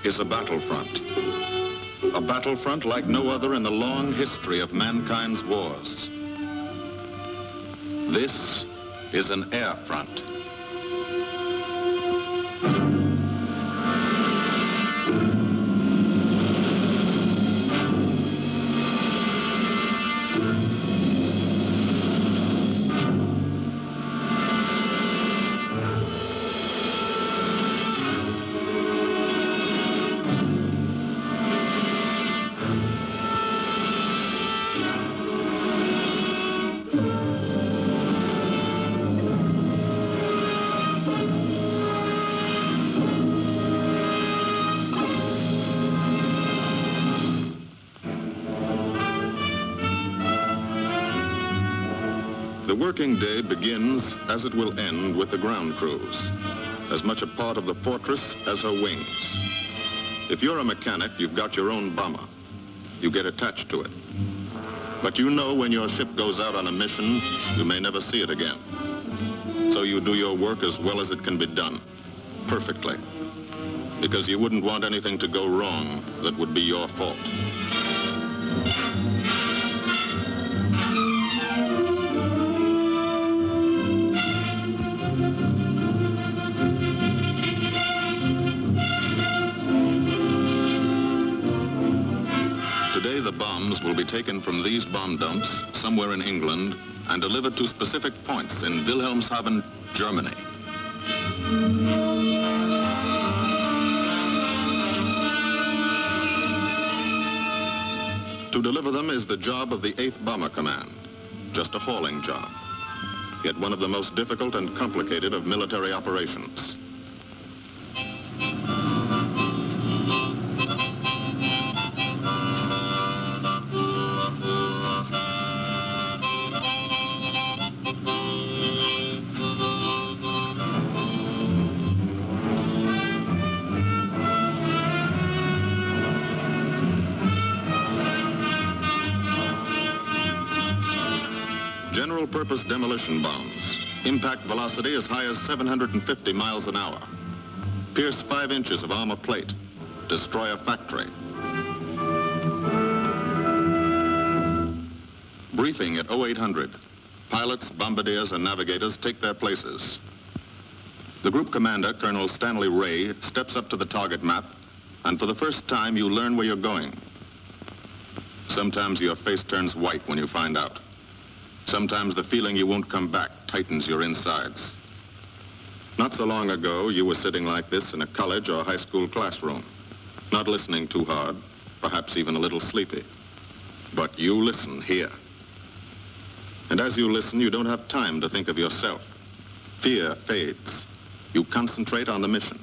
is a battlefront. A battlefront like no other in the long history of mankind's wars. This is an air front. The working day begins, as it will end, with the ground crews, as much a part of the fortress as her wings. If you're a mechanic, you've got your own bomber. You get attached to it. But you know when your ship goes out on a mission, you may never see it again. So you do your work as well as it can be done, perfectly, because you wouldn't want anything to go wrong that would be your fault. Today, the bombs will be taken from these bomb dumps somewhere in England and delivered to specific points in Wilhelmshaven, Germany. To deliver them is the job of the 8th Bomber Command, just a hauling job, yet one of the most difficult and complicated of military operations. General-purpose demolition bombs, impact velocity as high as 750 miles an hour, pierce 5 inches of armor plate, destroy a factory. Briefing at 0800. Pilots, bombardiers, and navigators take their places. The group commander, Colonel Stanley Ray, steps up to the target map, and for the first time, you learn where you're going. Sometimes your face turns white when you find out. Sometimes the feeling you won't come back tightens your insides. Not so long ago, you were sitting like this in a college or high school classroom, not listening too hard, perhaps even a little sleepy. But you listen here. And as you listen, you don't have time to think of yourself. Fear fades. You concentrate on the mission.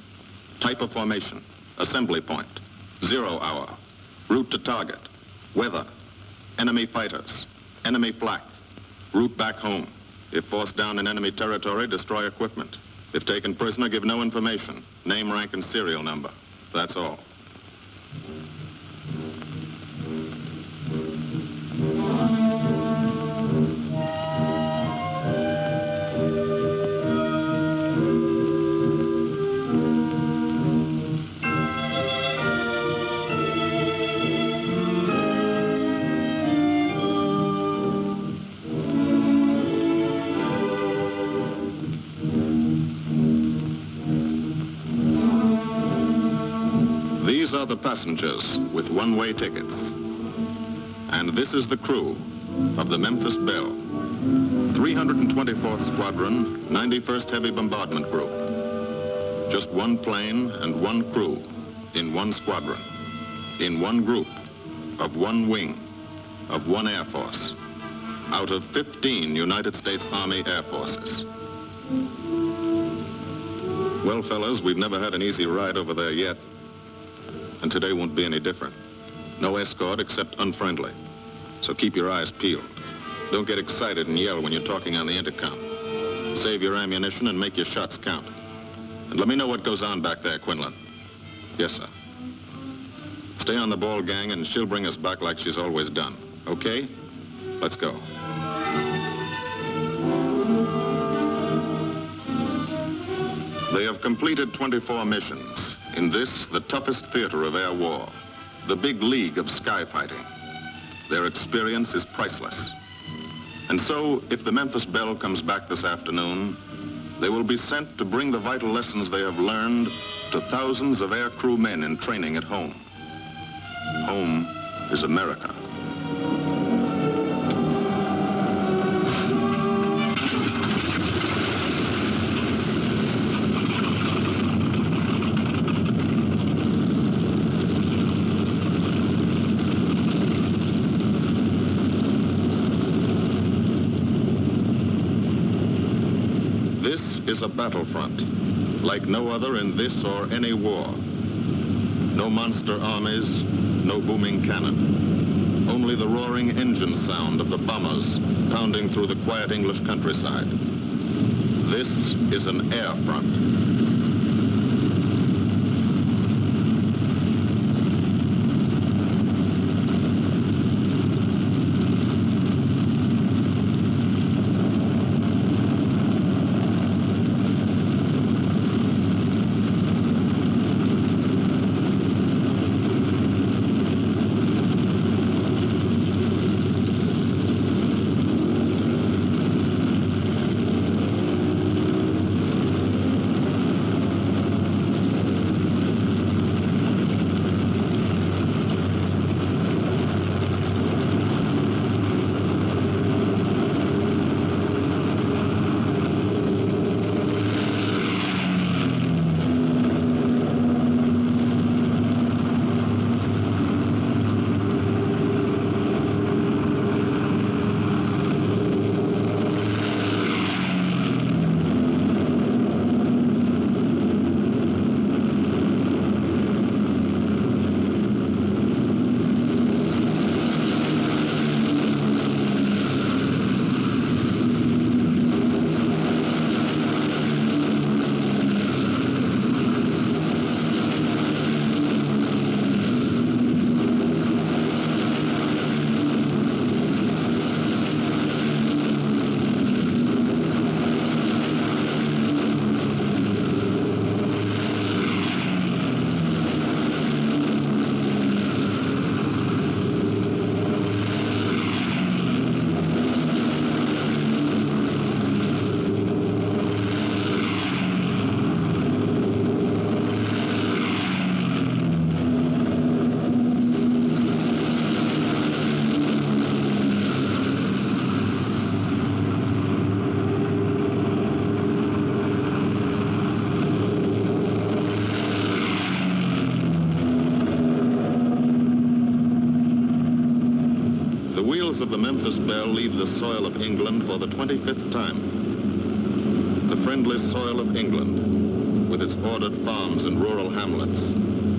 Type of formation, assembly point, 0 hour, route to target, weather, enemy fighters, enemy flak, route back home. If forced down in enemy territory, destroy equipment. If taken prisoner, give no information. Name, rank, and serial number. That's all. These are the passengers with one-way tickets. And this is the crew of the Memphis Belle, 324th Squadron, 91st Heavy Bombardment Group. Just one plane and one crew in one squadron, in one group, of one wing, of one Air Force, out of 15 United States Army Air Forces. Well, fellas, we've never had an easy ride over there yet. And today won't be any different. No escort except unfriendly. So keep your eyes peeled. Don't get excited and yell when you're talking on the intercom. Save your ammunition and make your shots count. And let me know what goes on back there, Quinlan. Yes, sir. Stay on the ball, gang, and she'll bring us back like she's always done. Okay? Let's go. They have completed 24 missions, In this, the toughest theater of air war, the big league of sky fighting, their experience is priceless. And so, if the Memphis Belle comes back this afternoon, they will be sent to bring the vital lessons they have learned to thousands of air crew men in training at home. Home is America. This is a battlefront, like no other in this or any war. No monster armies, no booming cannon. Only the roaring engine sound of the bombers pounding through the quiet English countryside. This is an air front. Of the Memphis Belle leave the soil of England for the 25th time. The friendly soil of England, with its ordered farms and rural hamlets,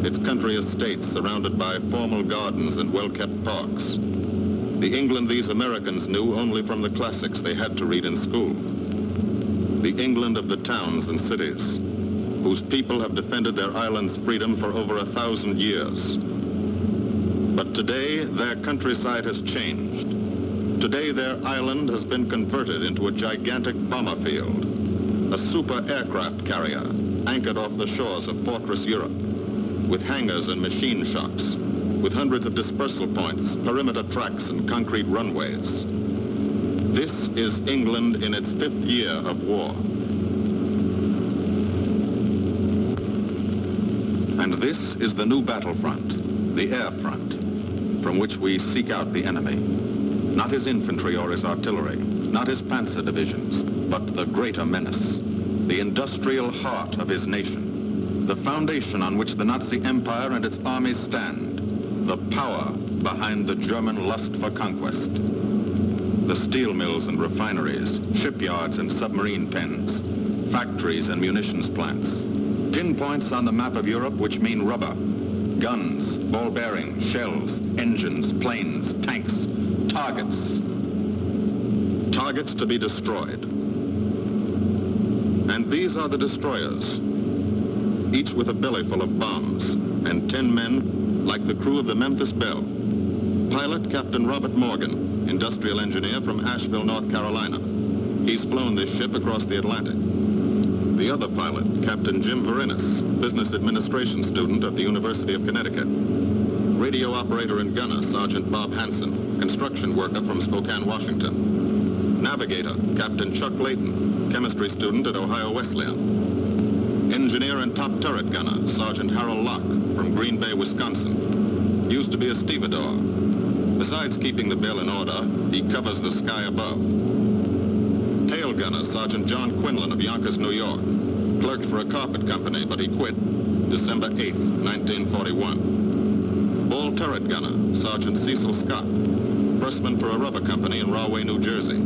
its country estates surrounded by formal gardens and well-kept parks. The England these Americans knew only from the classics they had to read in school. The England of the towns and cities, whose people have defended their island's freedom for over 1,000 years. But today, their countryside has changed. Today, their island has been converted into a gigantic bomber field, a super aircraft carrier anchored off the shores of Fortress Europe, with hangars and machine shops, with hundreds of dispersal points, perimeter tracks, and concrete runways. This is England in its 5th year of war. And this is the new battlefront, the air front, from which we seek out the enemy. Not his infantry or his artillery, not his panzer divisions, but the greater menace, the industrial heart of his nation, the foundation on which the Nazi Empire and its armies stand, the power behind the German lust for conquest. The steel mills and refineries, shipyards and submarine pens, factories and munitions plants, pinpoints on the map of Europe which mean rubber, guns, ball bearings, shells, engines, planes, tanks, targets. Targets to be destroyed. And these are the destroyers, each with a belly full of bombs, and 10 men like the crew of the Memphis Belle. Pilot Captain Robert Morgan, industrial engineer from Asheville, North Carolina. He's flown this ship across the Atlantic. The other pilot, Captain Jim Verinis, business administration student at the University of Connecticut. Radio operator and gunner, Sergeant Bob Hansen, construction worker from Spokane, Washington. Navigator, Captain Chuck Layton, chemistry student at Ohio Wesleyan. Engineer and top turret gunner, Sergeant Harold Locke from Green Bay, Wisconsin. Used to be a stevedore. Besides keeping the Belle in order, he covers the sky above. Tail gunner, Sergeant John Quinlan of Yonkers, New York. Clerked for a carpet company, but he quit December 8th, 1941. Ball turret gunner, Sergeant Cecil Scott. Firstman for a rubber company in Rahway, New Jersey.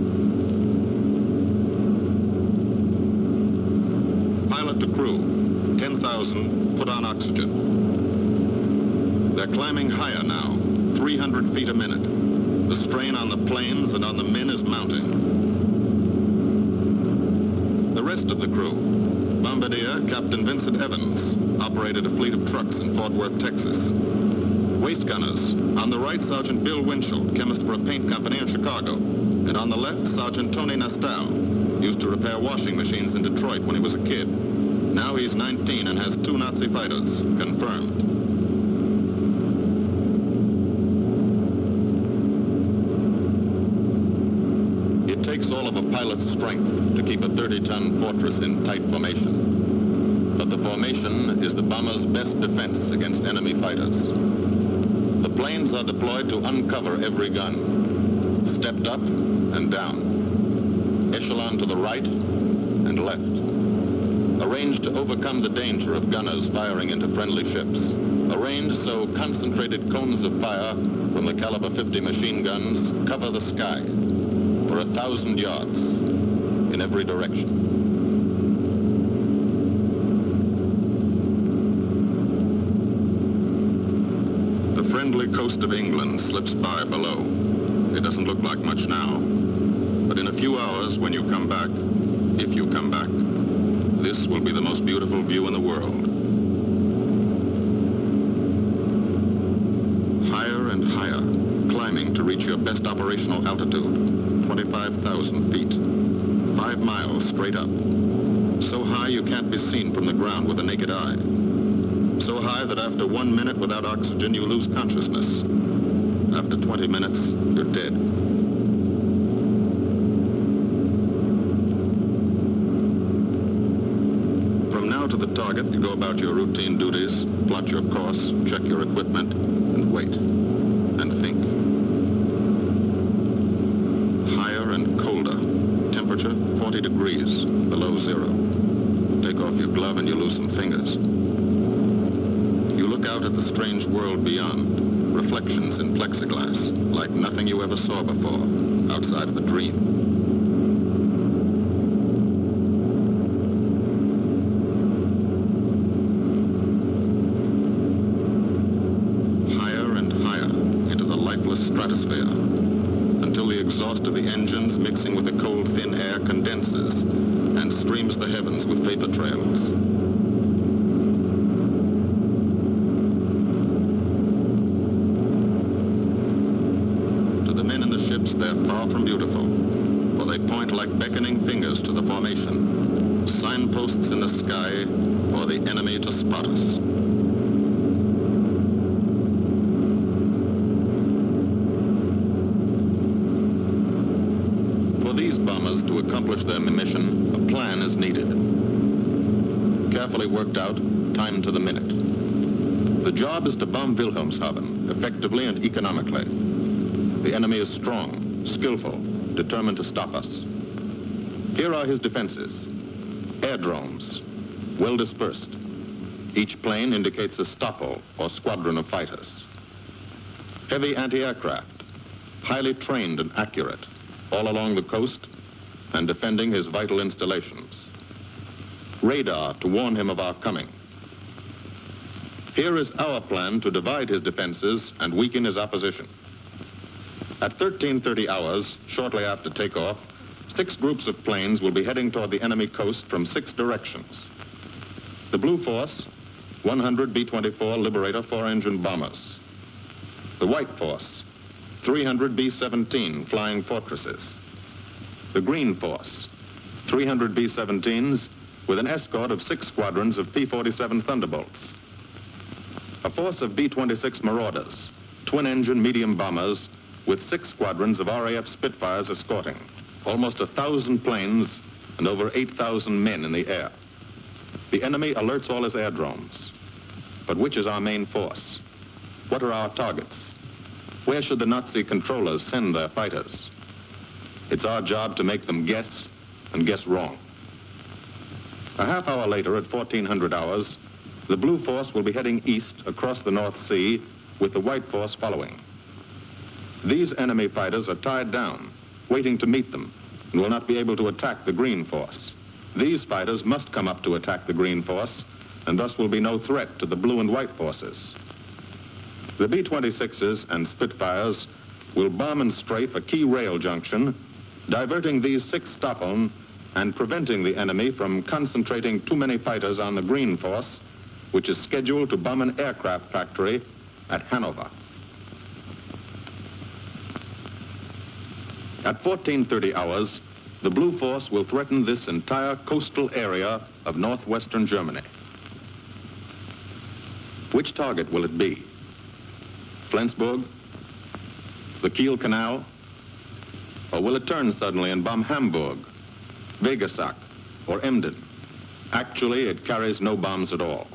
Pilot to crew, 10,000, put on oxygen. They're climbing higher now, 300 feet a minute. The strain on the planes and on the men is mounting. The rest of the crew, Bombardier Captain Vincent Evans, operated a fleet of trucks in Fort Worth, Texas. Waist gunners, on the right, Sergeant Bill Winchell, chemist for a paint company in Chicago. And on the left, Sergeant Tony Nastal, used to repair washing machines in Detroit when he was a kid. Now he's 19 and has 2 Nazi fighters, confirmed. It takes all of a pilot's strength to keep a 30-ton fortress in tight formation. But the formation is the bomber's best defense against enemy fighters. The planes are deployed to uncover every gun. Stepped up and down. Echelon to the right and left. Arranged to overcome the danger of gunners firing into friendly ships. Arranged so concentrated cones of fire from the caliber 50 machine guns cover the sky for 1,000 yards in every direction. The friendly coast of England slips by below. It doesn't look like much now, but in a few hours when you come back, if you come back, this will be the most beautiful view in the world. Higher and higher, climbing to reach your best operational altitude, 25,000 feet, 5 miles straight up. So high you can't be seen from the ground with the naked eye. So high that after 1 minute without oxygen, you lose consciousness. After 20 minutes, you're dead. From now to the target, you go about your routine duties, plot your course, check your equipment, and wait, and think. Higher and colder. Temperature, 40 degrees, below zero. Take off your glove and you lose some fingers. You look out at the strange world beyond. Reflections in plexiglass, like nothing you ever saw before, outside of a dream. Higher and higher into the lifeless stratosphere, until the exhaust of the engines mixing with the cold, thin air condenses and streams the heavens with vapor trails. They're far from beautiful, for they point like beckoning fingers to the formation, signposts in the sky for the enemy to spot us. For these bombers to accomplish their mission, a plan is needed. Carefully worked out, timed to the minute. The job is to bomb Wilhelmshaven effectively and economically. The enemy is strong, skillful, determined to stop us. Here are his defenses. Airdromes, well dispersed. Each plane indicates a stoffel or squadron of fighters. Heavy anti-aircraft, highly trained and accurate, all along the coast and defending his vital installations. Radar to warn him of our coming. Here is our plan to divide his defenses and weaken his opposition. At 13:30 hours, shortly after takeoff, 6 groups of planes will be heading toward the enemy coast from 6 directions. The Blue Force, 100 B-24 Liberator 4-engine bombers. The White Force, 300 B-17 Flying Fortresses. The Green Force, 300 B-17s, with an escort of 6 squadrons of P-47 Thunderbolts. A force of B-26 Marauders, twin-engine medium bombers with 6 squadrons of RAF Spitfires escorting. Almost 1,000 planes and over 8,000 men in the air. The enemy alerts all his aerodromes. But which is our main force? What are our targets? Where should the Nazi controllers send their fighters? It's our job to make them guess, and guess wrong. A half hour later, at 1400 hours, the Blue Force will be heading east across the North Sea with the White Force following. These enemy fighters are tied down, waiting to meet them, and will not be able to attack the Green Force. These fighters must come up to attack the Green Force, and thus will be no threat to the Blue and White Forces. The B-26s and Spitfires will bomb and strafe a key rail junction, diverting these 6 Stockholm and preventing the enemy from concentrating too many fighters on the Green Force, which is scheduled to bomb an aircraft factory at Hanover. At 1430 hours, the Blue Force will threaten this entire coastal area of northwestern Germany. Which target will it be? Flensburg? The Kiel Canal? Or will it turn suddenly and bomb Hamburg, Wegesack, or Emden? Actually, it carries no bombs at all.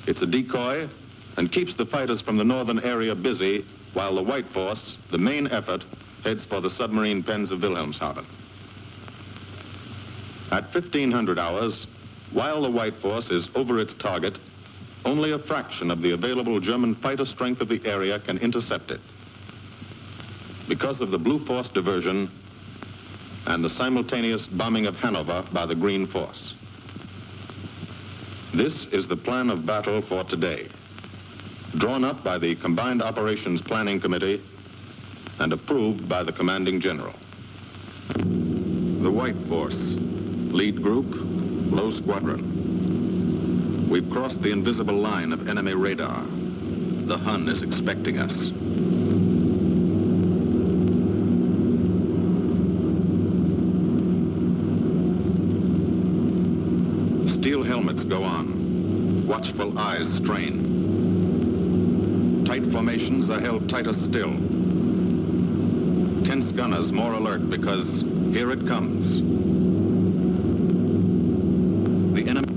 It's a decoy and keeps the fighters from the northern area busy while the White Force, the main effort, heads for the submarine pens of Wilhelmshaven. At 1500 hours, while the White Force is over its target, only a fraction of the available German fighter strength of the area can intercept it. Because of the Blue Force diversion and the simultaneous bombing of Hanover by the Green Force. This is the plan of battle for today, drawn up by the Combined Operations Planning Committee and approved by the Commanding General. The White Force, lead group, low squadron. We've crossed the invisible line of enemy radar. The Hun is expecting us. Steel helmets go on. Watchful eyes strain. Tight formations are held tighter still. Tense gunners more alert because here it comes. The enemy.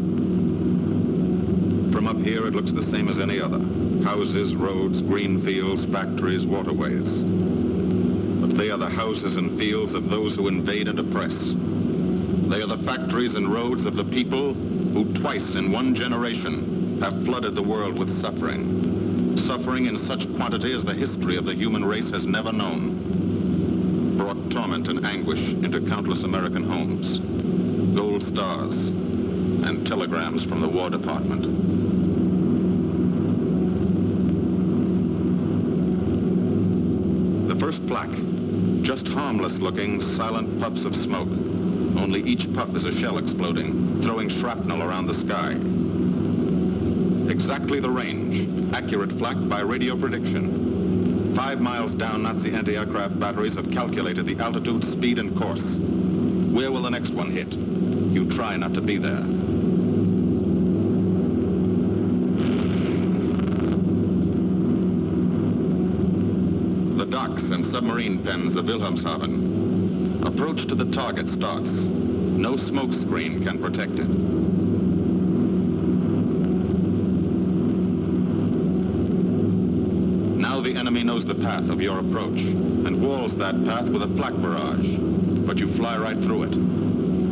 From up here, it looks the same as any other. Houses, roads, green fields, factories, waterways. But they are the houses and fields of those who invade and oppress. They are the factories and roads of the people who twice in one generation have flooded the world with suffering. Suffering in such quantity as the history of the human race has never known. Brought torment and anguish into countless American homes. Gold stars and telegrams from the War Department. The first flak, just harmless-looking, silent puffs of smoke. Only each puff is a shell exploding, throwing shrapnel around the sky. Exactly the range, accurate flak by radio prediction. 5 miles down, Nazi anti-aircraft batteries have calculated the altitude, speed, and course. Where will the next one hit? You try not to be there. The docks and submarine pens of Wilhelmshaven. Approach to the target starts. No smoke screen can protect it. Now the enemy knows the path of your approach and walls that path with a flak barrage. But you fly right through it.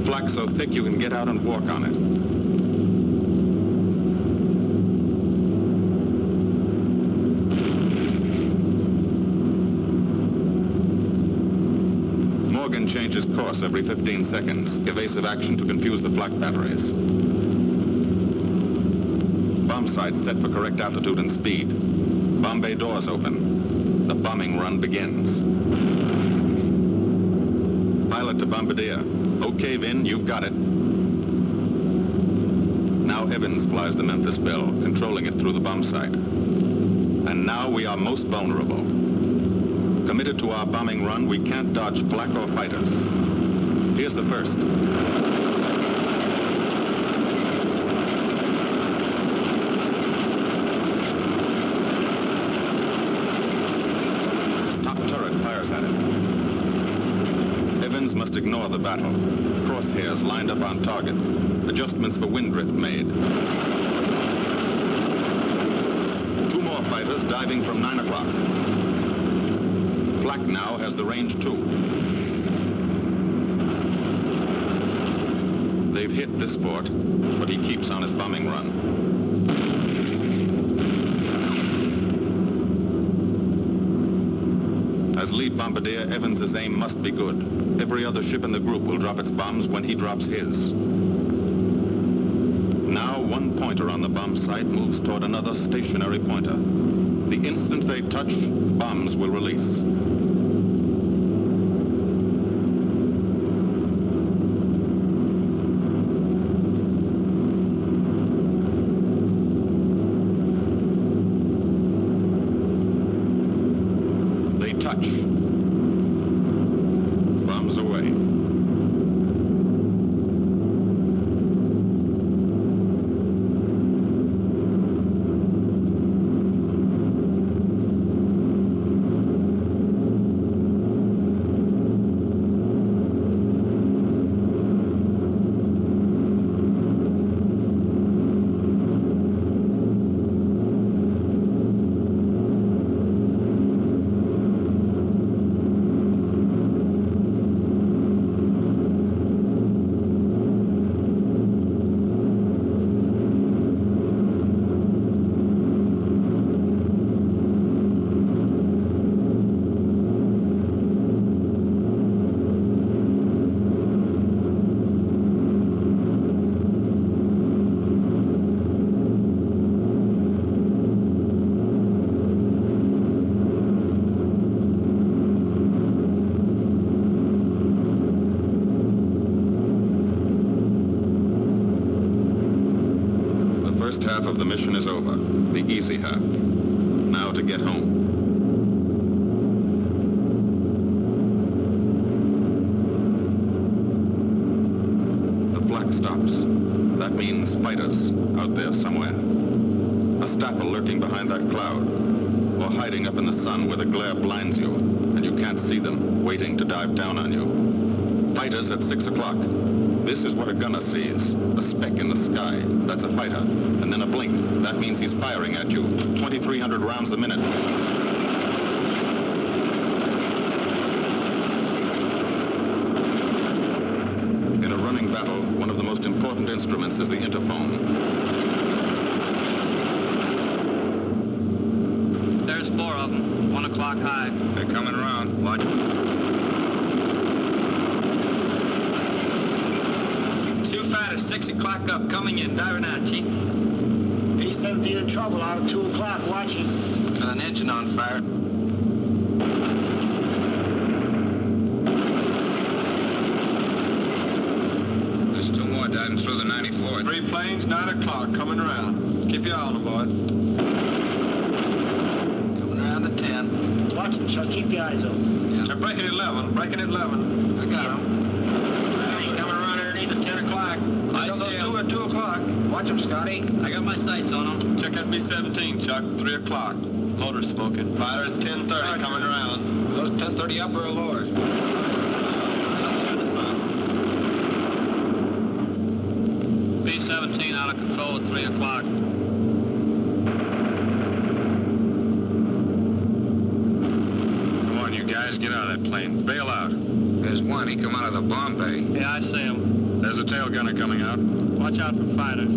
Flak so thick you can get out and walk on it. Changes course every 15 seconds. Evasive action to confuse the flak batteries. Bomb sights set for correct altitude and speed. Bomb bay doors open. The bombing run begins. Pilot to bombardier. Okay, Vin, you've got it. Now Evans flies the Memphis Belle, controlling it through the bomb sight. And now we are most vulnerable. Committed to our bombing run, we can't dodge flak or fighters. Here's the first. Evans must ignore the battle. Crosshairs lined up on target. Adjustments for wind drift made. Two more fighters diving from 9 o'clock. Flak now has the range too. They've hit this fort, but he keeps on his bombing run. As lead bombardier, Evans's aim must be good. Every other ship in the group will drop its bombs when he drops his. Now one pointer on the bomb site moves toward another stationary pointer. The instant they touch, bombs will release. They touch. Bombs away. Half of the mission is over, the easy half. Now to get home. The flak stops. That means fighters out there somewhere. A staffer lurking behind that cloud, or hiding up in the sun where the glare blinds you and you can't see them, waiting to dive down on you. Fighters at 6 o'clock. This is what a gunner sees. A speck in the sky. That's a fighter. And then a blink. That means he's firing at you. 2,300 rounds a minute. In a running battle, one of the most important instruments is the interphone. There's 4 of them. 1 o'clock high. They're coming around. Watch. Two fighters, 6 o'clock up, coming in, diving out, Chief. B-17 in trouble out at 2 o'clock, watching. Got an engine on fire. There's 2 more diving through the 94th. 3 planes, 9 o'clock, coming around. Keep your eye on them, boy. Coming around to 10. Watch them, Chuck. Keep your eyes open. Yeah. They're breaking at 11, breaking at 11. I got him. Coming around underneath at 10 o'clock. I see Those 2 him. at 2 o'clock. Watch them, Scotty. I got my sights on them. Check that B-17, Chuck, 3 o'clock. Motor smoking. Fighters, 10:30, coming around. Those 10:30 upper or lower? B-17 out of control at 3 o'clock. Come on, you guys, get out of that plane. Bail out. There's one. He come out of the bomb bay. Yeah, I see him. There's a tail gunner coming out. Watch out for fighters.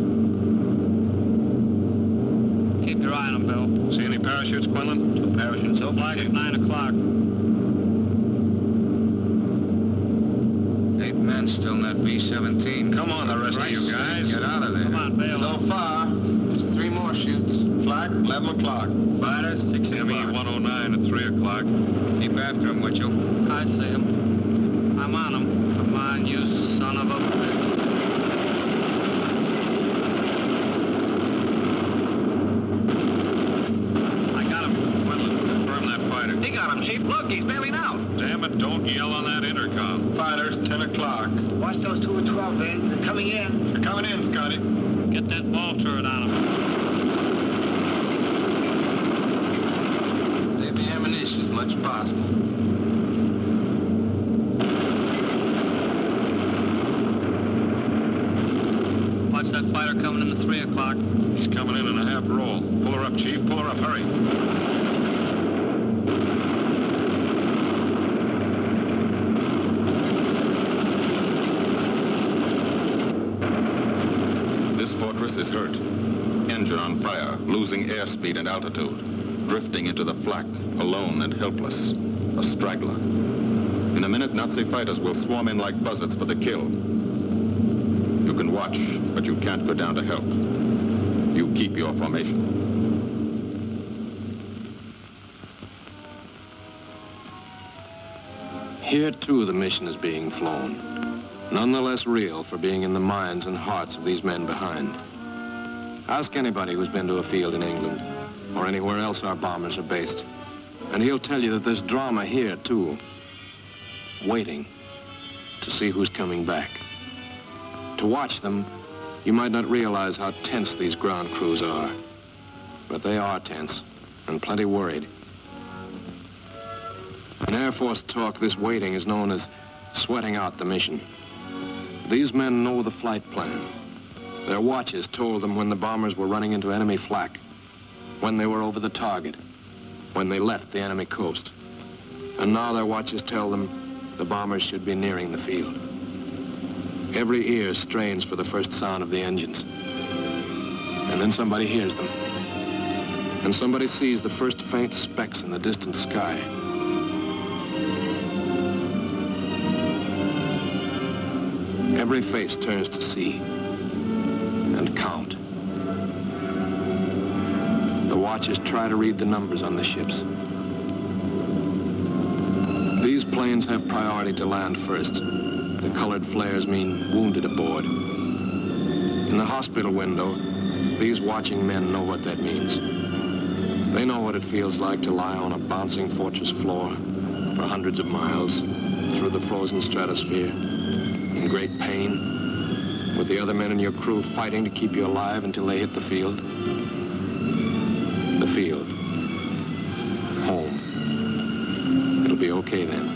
Keep your eye on them, Bill. See any parachutes, Quinlan? 2 parachutes open. Flag at 9 o'clock. 8 men still in that B-17. Come on, the rest of you guys. Get out of there. Come on, He's bail. on fire. There's 3 more shoots. Flag, 11 o'clock. Fighters, 6 o'clock. ME-109 at 3 o'clock. Keep after him, would you? I see him. I'm on him. Come on, you son of a bitch. I got him. Quinlan, confirm that fighter. He got him, Chief. Look, he's bailing out. Damn it, don't yell on that intercom. Fighters, 10 o'clock. Watch those 2 at 12, man. They're coming in. They're coming in, Scotty. Get that ball turret on him. Save the ammunition as much as possible. fighter coming in at 3 o'clock. He's coming in a half roll. Pull her up, Chief. Pull her up. Hurry. This fortress is hurt. Engine on fire, losing airspeed and altitude, drifting into the flak, alone and helpless, a straggler. In a minute, Nazi fighters will swarm in like buzzards for the kill. You can watch, but you can't go down to help. You keep your formation. Here, too, the mission is being flown. None the less real for being in the minds and hearts of these men behind. Ask anybody who's been to a field in England or anywhere else our bombers are based, and he'll tell you that there's drama here, too, waiting to see who's coming back. To watch them, you might not realize how tense these ground crews are, but they are tense and plenty worried. In Air Force talk, this waiting is known as sweating out the mission. These men know the flight plan. Their watches told them when the bombers were running into enemy flak, when they were over the target, when they left the enemy coast. And now their watches tell them the bombers should be nearing the field. Every ear strains for the first sound of the engines. And then somebody hears them. And somebody sees the first faint specks in the distant sky. Every face turns to see and count. The watchers try to read the numbers on the ships. These planes have priority to land first. The colored flares mean wounded aboard. In the hospital window, these watching men know what that means. They know what it feels like to lie on a bouncing fortress floor for hundreds of miles through the frozen stratosphere in great pain, with the other men in your crew fighting to keep you alive until they hit the field. The field. Home. It'll be okay then,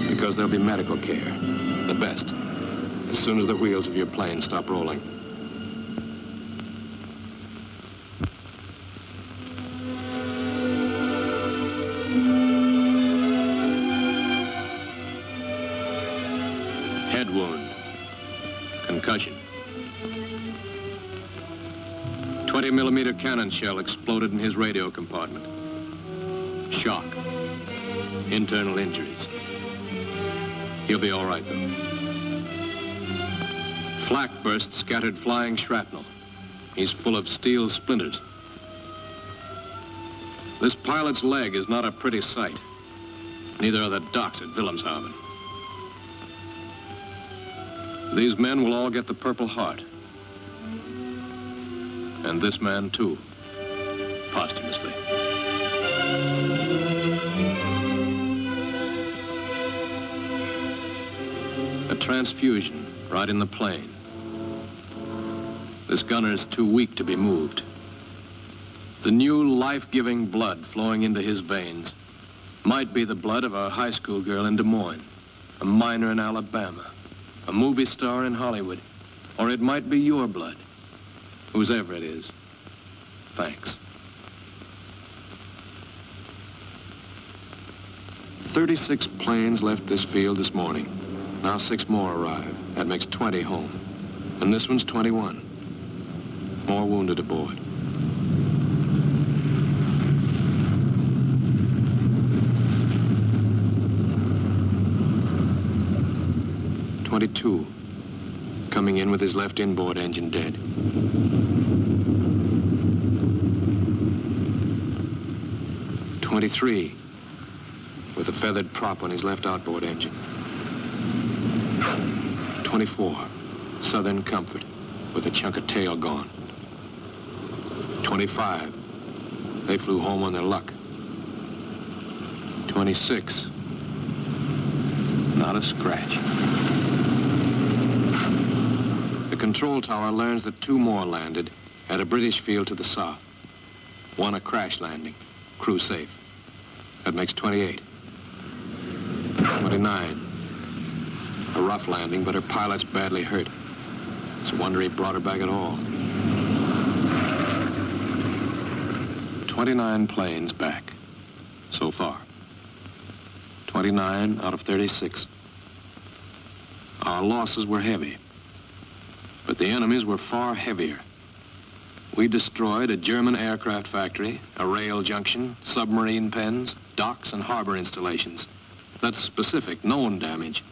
because there'll be medical care, the best, as soon as the wheels of your plane stop rolling. Head wound. Concussion. 20-millimeter cannon shell exploded in his radio compartment. Shock. Internal injuries. He'll be all right, though. Flak burst scattered flying shrapnel. He's full of steel splinters. This pilot's leg is not a pretty sight. Neither are the docks at Wilhelmshaven. These men will all get the Purple Heart. And this man, too, posthumously. A transfusion right in the plane. This gunner is too weak to be moved. The new life-giving blood flowing into his veins might be the blood of a high school girl in Des Moines, a miner in Alabama, a movie star in Hollywood, or it might be your blood. Whoever it is, thanks. 36 planes left this field this morning. Now 6 more arrive. That makes 20 home. And this one's 21. More wounded aboard. .22, coming in with his left inboard engine dead. .23, with a feathered prop on his left outboard engine. .24, Southern Comfort, with a chunk of tail gone. .25, they flew home on their luck. .26, not a scratch. The control tower learns that 2 more landed at a British field to the south. 1 a crash landing, crew safe. That makes 28. 29. A rough landing, but her pilot's badly hurt. It's a wonder he brought her back at all. 29 planes back so far. 29 out of 36. Our losses were heavy, but the enemy's were far heavier. We destroyed a German aircraft factory, a rail junction, submarine pens, docks, and harbor installations. That's specific, known damage.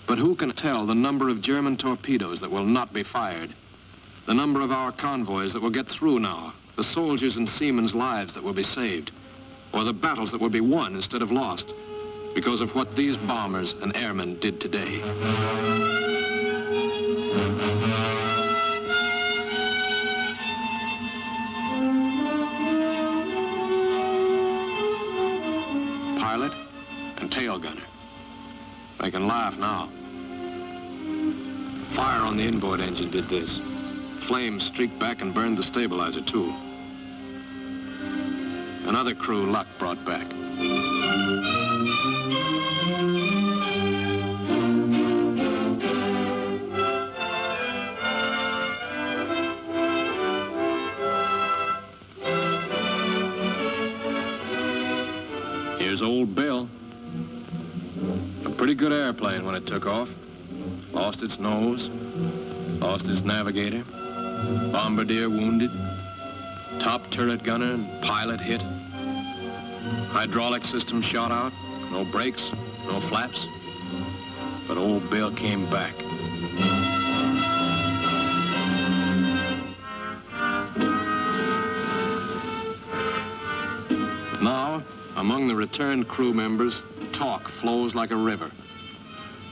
But who can tell the number of German torpedoes that will not be fired, the number of our convoys that will get through now, the soldiers and seamen's lives that will be saved, or the battles that will be won instead of lost because of what these bombers and airmen did today. Pilot and tail gunner. They can laugh now. Fire on the inboard engine did this. Flames streaked back and burned the stabilizer, too. Another crew luck brought back. Here's old Bill. A pretty good airplane when it took off. Lost its nose, lost its navigator, bombardier wounded, top turret gunner and pilot hit. Hydraulic system shot out, no brakes, no flaps. But old Bill came back. Now, among the returned crew members, talk flows like a river,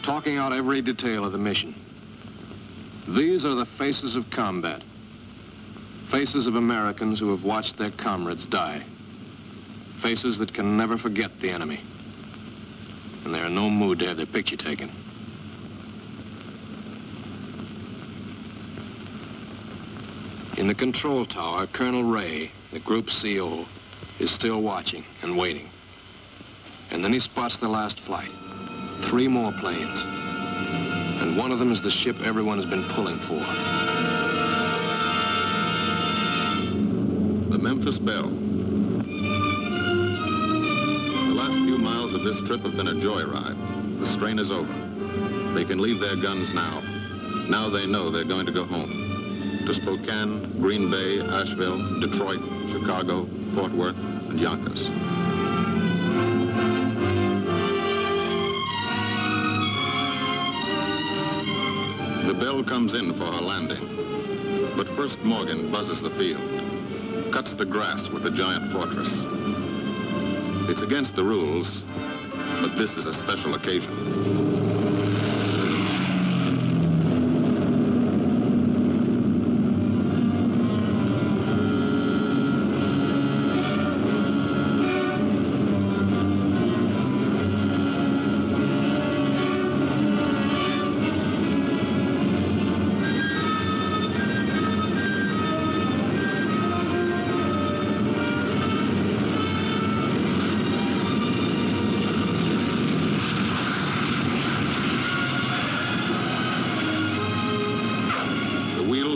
talking out every detail of the mission. These are the faces of combat, faces of Americans who have watched their comrades die, faces that can never forget the enemy, and they're in no mood to have their picture taken. In the control tower, Colonel Ray, the group CO, is still watching and waiting. And then he spots the last flight. 3 more planes. And one of them is the ship everyone has been pulling for. The Memphis Belle. The last few miles of this trip have been a joyride. The strain is over. They can leave their guns now. Now they know they're going to go home. To Spokane, Green Bay, Asheville, Detroit, Chicago, Fort Worth, and Yonkers. The Belle comes in for her landing. But first Morgan buzzes the field, cuts the grass with the giant fortress. It's against the rules, but this is a special occasion.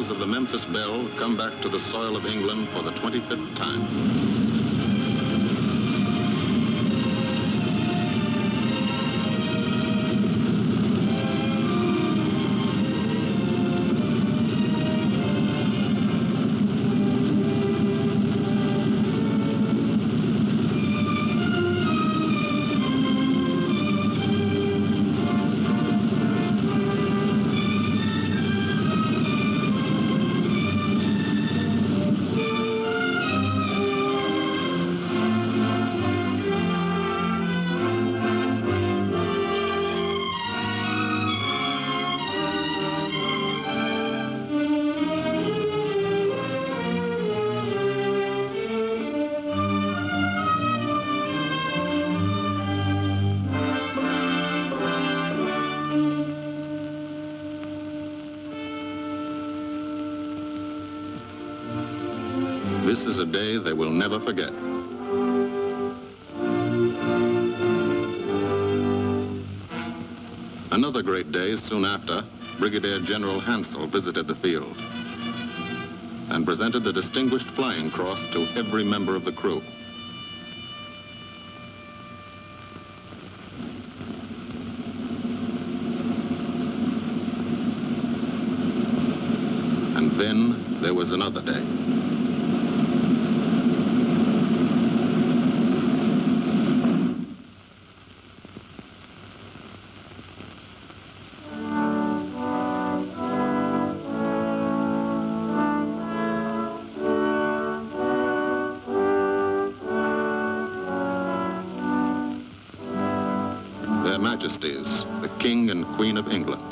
The Memphis Belle come back to the soil of England for the 25th time. This is a day they will never forget. Another great day soon after, Brigadier General Hansel visited the field and presented the Distinguished Flying Cross to every member of the crew. And then there was another day. Their Majesties, the King and Queen of England.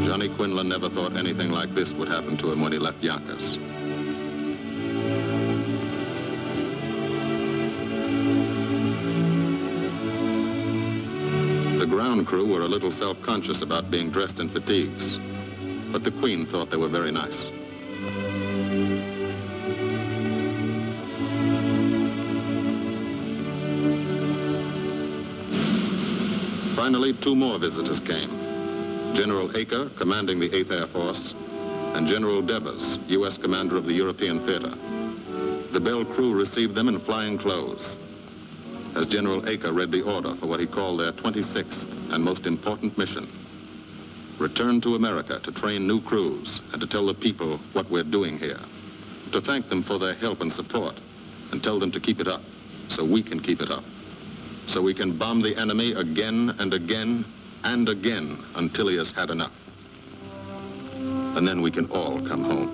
Johnny Quinlan never thought anything like this would happen to him when he left Yonkers. The ground crew were a little self-conscious about being dressed in fatigues, but the Queen thought they were very nice. Finally, two more visitors came. General Acre, commanding the 8th Air Force, and General Devers, U.S. commander of the European Theater. The Belle crew received them in flying clothes, as General Acre read the order for what he called their 26th and most important mission. Return to America to train new crews and to tell the people what we're doing here. To thank them for their help and support and tell them to keep it up so we can keep it up. So we can bomb the enemy again and again and again until he has had enough. And then we can all come home.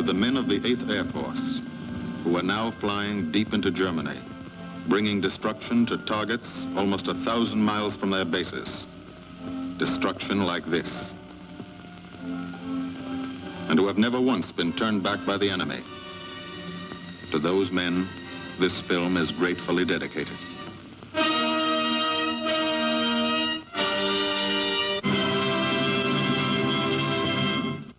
The men of the 8th Air Force, who are now flying deep into Germany, bringing destruction to targets almost 1,000 miles from their bases. Destruction like this. And who have never once been turned back by the enemy. To those men, this film is gratefully dedicated.